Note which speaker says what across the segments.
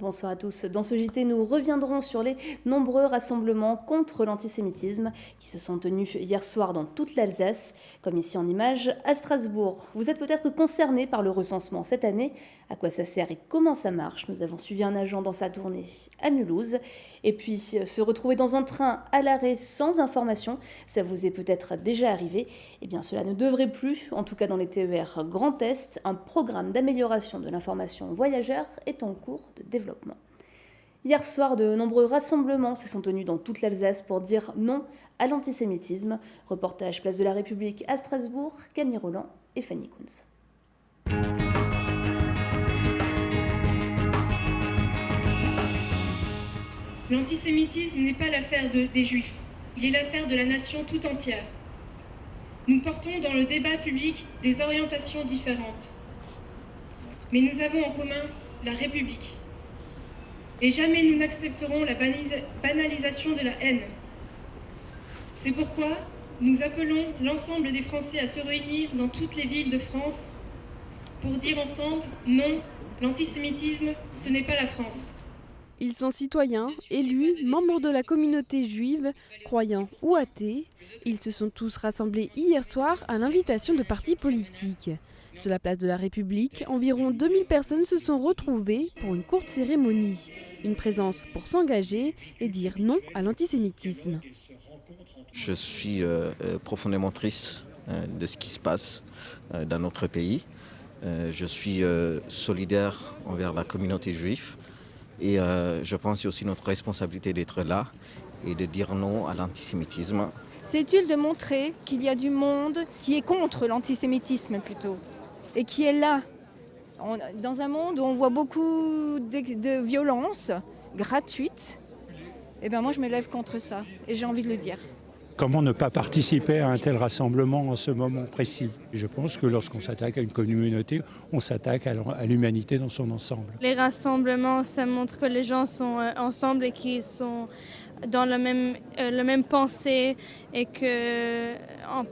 Speaker 1: Bonsoir à tous. Dans ce JT, nous reviendrons sur les nombreux rassemblements contre l'antisémitisme qui se sont tenus hier soir dans toute l'Alsace, comme ici en image à Strasbourg. Vous êtes peut-être concernés par le recensement cette année. À quoi ça sert et comment ça marche? Nous avons suivi un agent dans sa tournée à Mulhouse. Et puis, se retrouver dans un train à l'arrêt sans information, ça vous est peut-être déjà arrivé. Eh bien, cela ne devrait plus, en tout cas dans les TER Grand Est. Un programme d'amélioration de l'information voyageur est en cours de développement. Hier soir, de nombreux rassemblements se sont tenus dans toute l'Alsace pour dire non à l'antisémitisme. Reportage Place de la République à Strasbourg, Camille Roland et Fanny Kunz.
Speaker 2: L'antisémitisme n'est pas l'affaire des Juifs, il est l'affaire de la nation tout entière. Nous portons dans le débat public des orientations différentes. Mais nous avons en commun la République. Et jamais nous n'accepterons la banalisation de la haine. C'est pourquoi nous appelons l'ensemble des Français à se réunir dans toutes les villes de France pour dire ensemble non, l'antisémitisme, ce n'est pas la France.
Speaker 3: Ils sont citoyens, élus, membres de la communauté juive, croyants ou athées. Ils se sont tous rassemblés hier soir à l'invitation de partis politiques. Sur la place de la République, environ 2000 personnes se sont retrouvées pour une courte cérémonie. Une présence pour s'engager et dire non à l'antisémitisme.
Speaker 4: Je suis profondément triste de ce qui se passe dans notre pays. Je suis solidaire envers la communauté juive. Et je pense que c'est aussi notre responsabilité d'être là et de dire non à l'antisémitisme.
Speaker 5: C'est utile de montrer qu'il y a du monde qui est contre l'antisémitisme plutôt et qui est là. Dans un monde où on voit beaucoup de violences gratuites, et ben moi je me lève contre ça et j'ai envie de le dire.
Speaker 6: Comment ne pas participer à un tel rassemblement en ce moment précis? Je pense que lorsqu'on s'attaque à une communauté, on s'attaque à l'humanité dans son ensemble.
Speaker 7: Les rassemblements, ça montre que les gens sont ensemble et qu'ils sont dans la même pensée et qu'on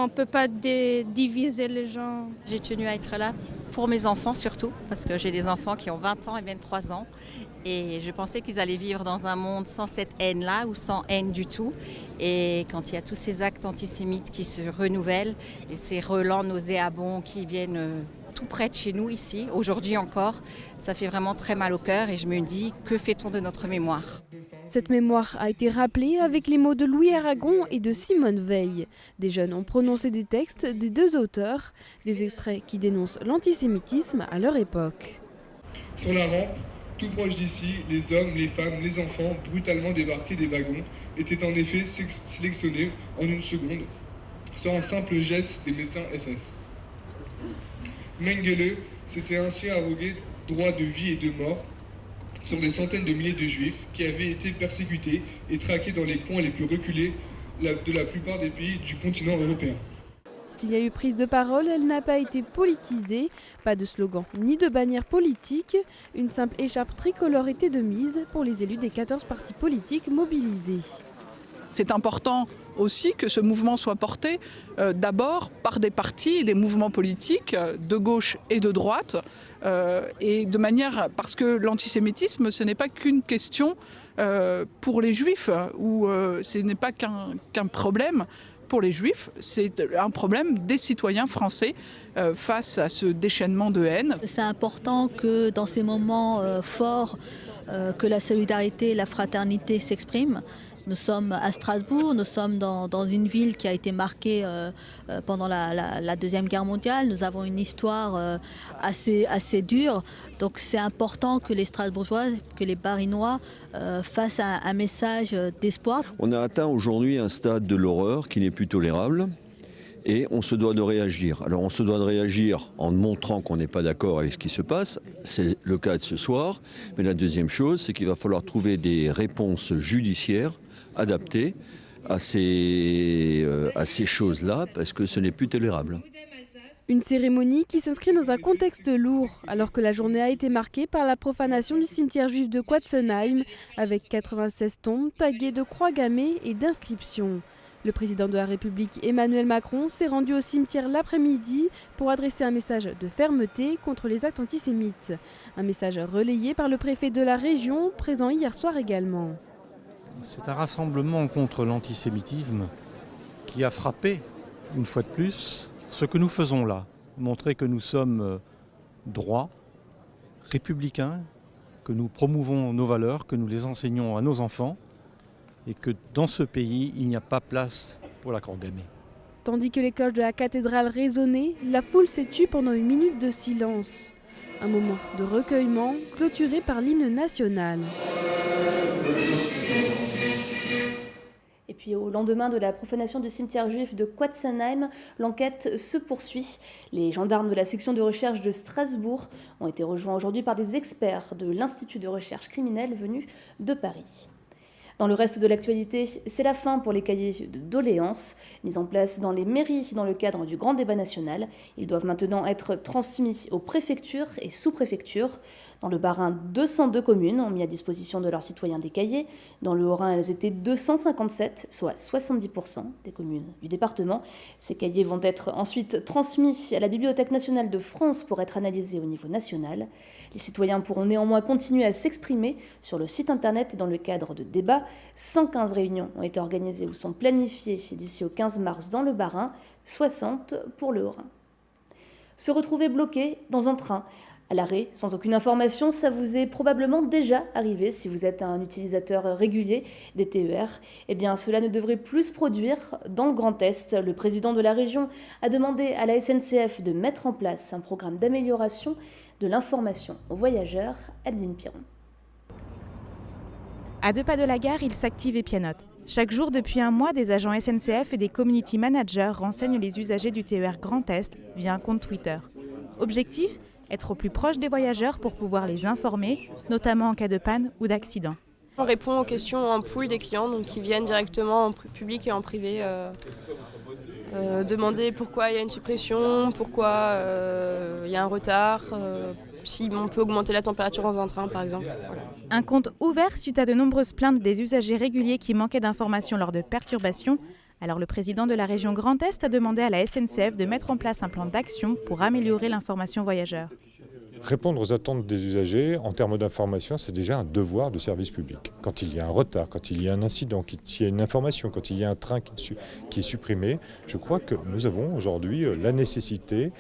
Speaker 7: ne peut pas diviser les gens.
Speaker 8: J'ai tenu à être là pour mes enfants surtout, parce que j'ai des enfants qui ont 20 ans et 23 ans. Et je pensais qu'ils allaient vivre dans un monde sans cette haine-là ou sans haine du tout. Et quand il y a tous ces actes antisémites qui se renouvellent et ces relents nauséabonds qui viennent tout près de chez nous ici, aujourd'hui encore, ça fait vraiment très mal au cœur et je me dis, que fait-on de notre mémoire ?
Speaker 3: Cette mémoire a été rappelée avec les mots de Louis Aragon et de Simone Veil. Des jeunes ont prononcé des textes des deux auteurs, des extraits qui dénoncent l'antisémitisme à leur époque.
Speaker 9: Sur la rampe, tout proche d'ici, les hommes, les femmes, les enfants, brutalement débarqués des wagons, étaient en effet sélectionnés en une seconde, sur un simple geste des médecins SS. Mengele s'était ainsi arrogué droit de vie et de mort sur des centaines de milliers de juifs qui avaient été persécutés et traqués dans les coins les plus reculés de la plupart des pays du continent européen.
Speaker 3: S'il y a eu prise de parole, elle n'a pas été politisée, pas de slogan ni de bannière politique. Une simple écharpe tricolore était de mise pour les élus des 14 partis politiques mobilisés.
Speaker 10: C'est important aussi que ce mouvement soit porté d'abord par des partis et des mouvements politiques de gauche et de droite, et de manière parce que l'antisémitisme, ce n'est pas qu'une question pour les juifs, ou ce n'est pas qu'un problème pour les juifs, c'est un problème des citoyens français face à ce déchaînement de haine.
Speaker 11: C'est important que dans ces moments forts, que la solidarité et la fraternité s'expriment. Nous sommes à Strasbourg, nous sommes dans une ville qui a été marquée pendant la Deuxième Guerre mondiale. Nous avons une histoire assez dure. Donc c'est important que les Strasbourgeois, que les Barinois fassent un message d'espoir.
Speaker 12: On a atteint aujourd'hui un stade de l'horreur qui n'est plus tolérable. Et on se doit de réagir. Alors on se doit de réagir en montrant qu'on n'est pas d'accord avec ce qui se passe. C'est le cas de ce soir. Mais la deuxième chose, c'est qu'il va falloir trouver des réponses judiciaires adaptées à ces choses-là, parce que ce n'est plus tolérable.
Speaker 3: Une cérémonie qui s'inscrit dans un contexte lourd, alors que la journée a été marquée par la profanation du cimetière juif de Quatzenheim, avec 96 tombes taguées de croix gammées et d'inscriptions. Le président de la République Emmanuel Macron s'est rendu au cimetière l'après-midi pour adresser un message de fermeté contre les actes antisémites. Un message relayé par le préfet de la région, présent hier soir également.
Speaker 13: C'est un rassemblement contre l'antisémitisme qui a frappé, une fois de plus, ce que nous faisons là. Montrer que nous sommes droits, républicains, que nous promouvons nos valeurs, que nous les enseignons à nos enfants et que dans ce pays, il n'y a pas place pour la cour d'aimé.
Speaker 3: Tandis que les cloches de la cathédrale résonnaient, la foule s'est tue pendant une minute de silence. Un moment de recueillement clôturé par l'hymne national.
Speaker 1: Et puis au lendemain de la profanation du cimetière juif de Quatzenheim, l'enquête se poursuit. Les gendarmes de la section de recherche de Strasbourg ont été rejoints aujourd'hui par des experts de l'Institut de recherche criminelle venus de Paris. Dans le reste de l'actualité, c'est la fin pour les cahiers de doléances mis en place dans les mairies dans le cadre du grand débat national. Ils doivent maintenant être transmis aux préfectures et sous-préfectures. Dans le Bas-Rhin, 202 communes ont mis à disposition de leurs citoyens des cahiers. Dans le Haut-Rhin, elles étaient 257, soit 70% des communes du département. Ces cahiers vont être ensuite transmis à la Bibliothèque nationale de France pour être analysés au niveau national. Les citoyens pourront néanmoins continuer à s'exprimer sur le site internet dans le cadre de débats. 115 réunions ont été organisées ou sont planifiées d'ici au 15 mars dans le Bas-Rhin, 60 pour le Haut-Rhin. Se retrouver bloqué dans un train à l'arrêt, sans aucune information, ça vous est probablement déjà arrivé si vous êtes un utilisateur régulier des TER. Eh bien, cela ne devrait plus se produire dans le Grand Est. Le président de la région a demandé à la SNCF de mettre en place un programme d'amélioration de l'information aux voyageurs. Adeline Piron.
Speaker 14: À 2 pas de la gare, il s'active et pianote. Chaque jour, depuis un mois, des agents SNCF et des community managers renseignent les usagers du TER Grand Est via un compte Twitter. Objectif ? Être au plus proche des voyageurs pour pouvoir les informer, notamment en cas de panne ou d'accident.
Speaker 15: On répond aux questions en pool des clients donc qui viennent directement en public et en privé demander pourquoi il y a une suppression, pourquoi il y a un retard, si on peut augmenter la température dans un train par exemple. Voilà.
Speaker 14: Un compte ouvert suite à de nombreuses plaintes des usagers réguliers qui manquaient d'informations lors de perturbations. Alors le président de la région Grand Est a demandé à la SNCF de mettre en place un plan d'action pour améliorer l'information voyageurs.
Speaker 16: Répondre aux attentes des usagers en termes d'information, c'est déjà un devoir de service public. Quand il y a un retard, quand il y a un incident, quand il y a une information, quand il y a un train qui est supprimé, je crois que nous avons aujourd'hui la nécessité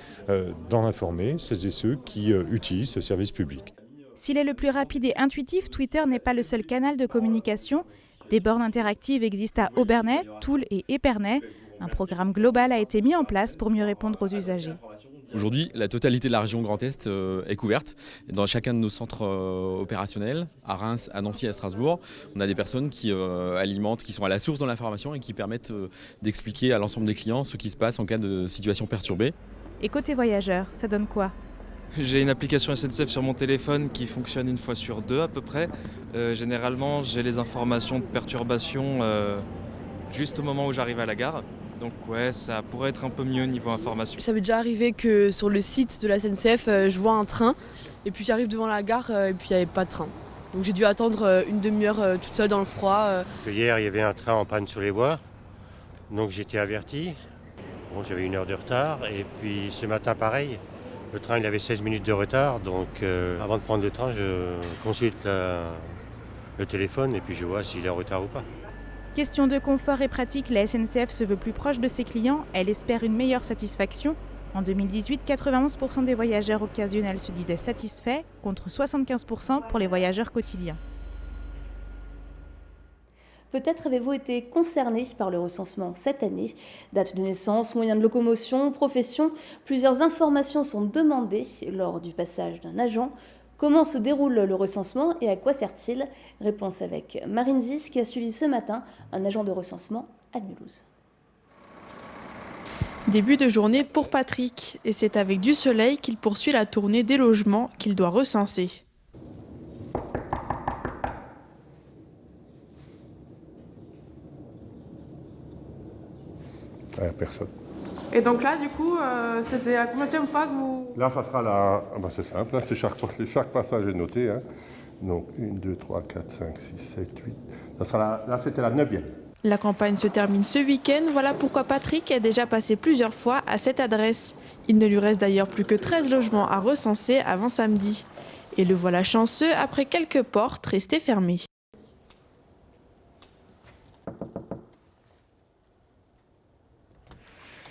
Speaker 16: d'en informer celles et ceux qui utilisent ce service public.
Speaker 14: S'il est le plus rapide et intuitif, Twitter n'est pas le seul canal de communication. Des bornes interactives existent à Obernai, Toul et Épernay. Un programme global a été mis en place pour mieux répondre aux usagers.
Speaker 17: Aujourd'hui, la totalité de la région Grand Est est couverte. Dans chacun de nos centres opérationnels, à Reims, à Nancy et à Strasbourg, on a des personnes qui alimentent, qui sont à la source de l'information et qui permettent d'expliquer à l'ensemble des clients ce qui se passe en cas de situation perturbée.
Speaker 14: Et côté voyageurs, ça donne quoi ?
Speaker 18: J'ai une application SNCF sur mon téléphone qui fonctionne une fois sur deux à peu près. Généralement, j'ai les informations de perturbation juste au moment où j'arrive à la gare. Donc ouais, ça pourrait être un peu mieux niveau information.
Speaker 19: Ça m'est déjà arrivé que sur le site de la SNCF, je vois un train et puis j'arrive devant la gare et puis il n'y avait pas de train. Donc j'ai dû attendre une demi-heure toute seule dans le froid.
Speaker 20: Hier, il y avait un train en panne sur les voies, donc j'étais averti. Bon, j'avais 1 heure de retard et puis ce matin pareil. Le train il avait 16 minutes de retard, donc avant de prendre le train, je consulte le téléphone et puis je vois s'il est en retard ou pas.
Speaker 14: Question de confort et pratique, la SNCF se veut plus proche de ses clients. Elle espère une meilleure satisfaction. En 2018, 91% des voyageurs occasionnels se disaient satisfaits, contre 75% pour les voyageurs quotidiens.
Speaker 1: Peut-être avez-vous été concerné par le recensement cette année. Date de naissance, moyens de locomotion, profession, plusieurs informations sont demandées lors du passage d'un agent. Comment se déroule le recensement et à quoi sert-il ? Réponse avec Marine Zis qui a suivi ce matin un agent de recensement à Mulhouse.
Speaker 21: Début de journée pour Patrick et c'est avec du soleil qu'il poursuit la tournée des logements qu'il doit recenser.
Speaker 22: Personne.
Speaker 21: Et donc là, du coup, c'est la combienième fois que vous...
Speaker 22: Là, ça sera la... c'est simple, hein, c'est chaque passage est noté. Hein. Donc 1, 2, 3, 4, 5, 6, 7, 8. Ça sera là, c'était la 9e.
Speaker 21: La campagne se termine ce week-end, voilà pourquoi Patrick est déjà passé plusieurs fois à cette adresse. Il ne lui reste d'ailleurs plus que 13 logements à recenser avant samedi. Et le voilà chanceux après quelques portes restées fermées.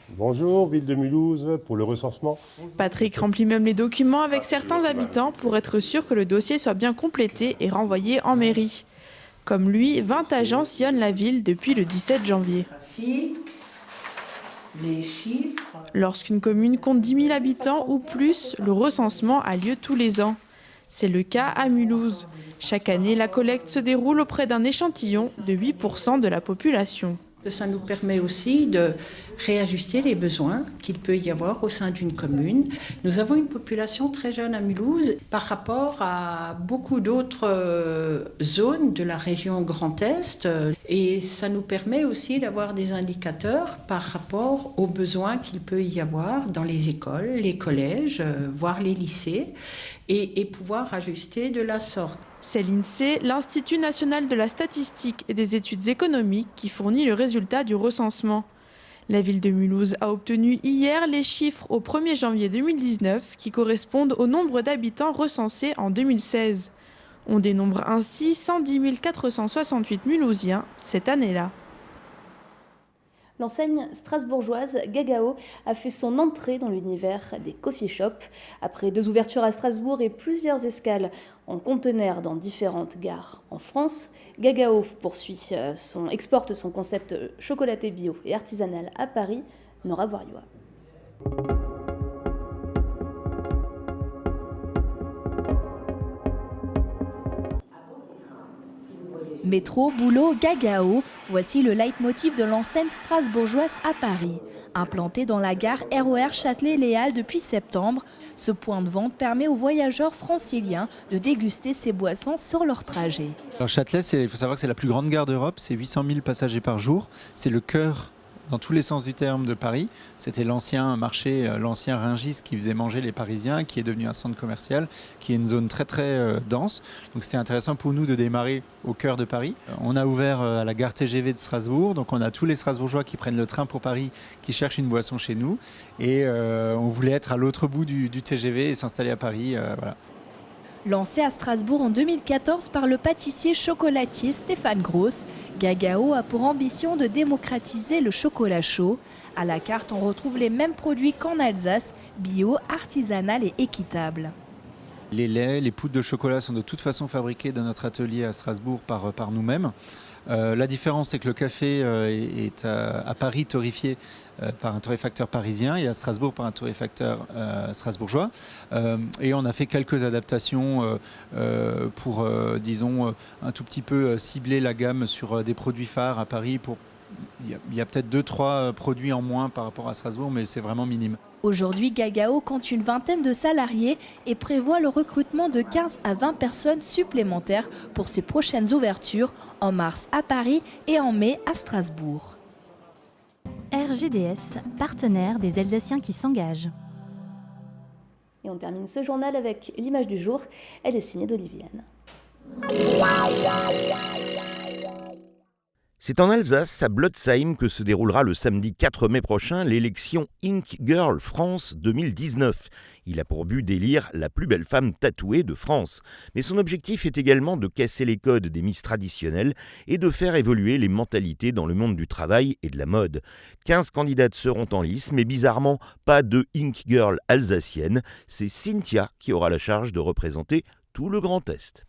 Speaker 22: Bonjour, ville de Mulhouse, pour le recensement.
Speaker 21: Patrick remplit même les documents avec certains habitants pour être sûr que le dossier soit bien complété et renvoyé en mairie. Comme lui, 20 agents sillonnent la ville depuis le 17 janvier. Lorsqu'une commune compte 10 000 habitants ou plus, le recensement a lieu tous les ans. C'est le cas à Mulhouse. Chaque année, la collecte se déroule auprès d'un échantillon de 8% de la population.
Speaker 2: Ça nous permet aussi de réajuster les besoins qu'il peut y avoir au sein d'une commune. Nous avons une population très jeune à Mulhouse par rapport à beaucoup d'autres zones de la région Grand Est. Et ça nous permet aussi d'avoir des indicateurs par rapport aux besoins qu'il peut y avoir dans les écoles, les collèges, voire les lycées, et pouvoir ajuster de la sorte.
Speaker 21: C'est l'INSEE, l'Institut national de la statistique et des études économiques, qui fournit le résultat du recensement. La ville de Mulhouse a obtenu hier les chiffres au 1er janvier 2019 qui correspondent au nombre d'habitants recensés en 2016. On dénombre ainsi 110 468 Mulhousiens cette année-là.
Speaker 1: L'enseigne strasbourgeoise Gagao a fait son entrée dans l'univers des coffee shops. Après 2 ouvertures à Strasbourg et plusieurs escales en conteneurs dans différentes gares en France, Gagao exporte son concept chocolaté bio et artisanal à Paris. Nora Bouriois.
Speaker 4: Métro, boulot, Gagao, voici le leitmotiv de l'enseigne strasbourgeoise à Paris. Implanté dans la gare RER Châtelet-Les Halles depuis septembre, ce point de vente permet aux voyageurs franciliens de déguster ces boissons sur leur trajet.
Speaker 23: Alors Châtelet, il faut savoir que c'est la plus grande gare d'Europe, c'est 800 000 passagers par jour, c'est le cœur dans tous les sens du terme de Paris. C'était l'ancien marché, l'ancien Rungis qui faisait manger les Parisiens, qui est devenu un centre commercial, qui est une zone très très dense. Donc c'était intéressant pour nous de démarrer au cœur de Paris. On a ouvert à la gare TGV de Strasbourg, donc on a tous les Strasbourgeois qui prennent le train pour Paris, qui cherchent une boisson chez nous. Et on voulait être à l'autre bout du TGV et s'installer à Paris. Voilà.
Speaker 4: Lancé à Strasbourg en 2014 par le pâtissier chocolatier Stéphane Gross, Gagao a pour ambition de démocratiser le chocolat chaud. À la carte, on retrouve les mêmes produits qu'en Alsace, bio, artisanal et équitable.
Speaker 23: Les laits, les poudres de chocolat sont de toute façon fabriqués dans notre atelier à Strasbourg par nous-mêmes. La différence, c'est que le café est à Paris torréfié par un torréfacteur parisien et à Strasbourg par un torréfacteur strasbourgeois. Et on a fait quelques adaptations pour, disons, un tout petit peu cibler la gamme sur des produits phares à Paris. Il y a peut-être 2-3 produits en moins par rapport à Strasbourg, mais c'est vraiment minime.
Speaker 4: Aujourd'hui, Gagao compte une vingtaine de salariés et prévoit le recrutement de 15 à 20 personnes supplémentaires pour ses prochaines ouvertures en mars à Paris et en mai à Strasbourg.
Speaker 24: RGDS, partenaire des Alsaciens qui s'engagent.
Speaker 1: Et on termine ce journal avec l'image du jour. Elle est signée d'Olivienne.
Speaker 25: C'est en Alsace, à Blotzheim, que se déroulera le samedi 4 mai prochain l'élection Ink Girl France 2019. Il a pour but d'élire la plus belle femme tatouée de France. Mais son objectif est également de casser les codes des Miss traditionnelles et de faire évoluer les mentalités dans le monde du travail et de la mode. 15 candidates seront en lice, mais bizarrement, pas de Ink Girl alsacienne. C'est Cynthia qui aura la charge de représenter tout le Grand Est.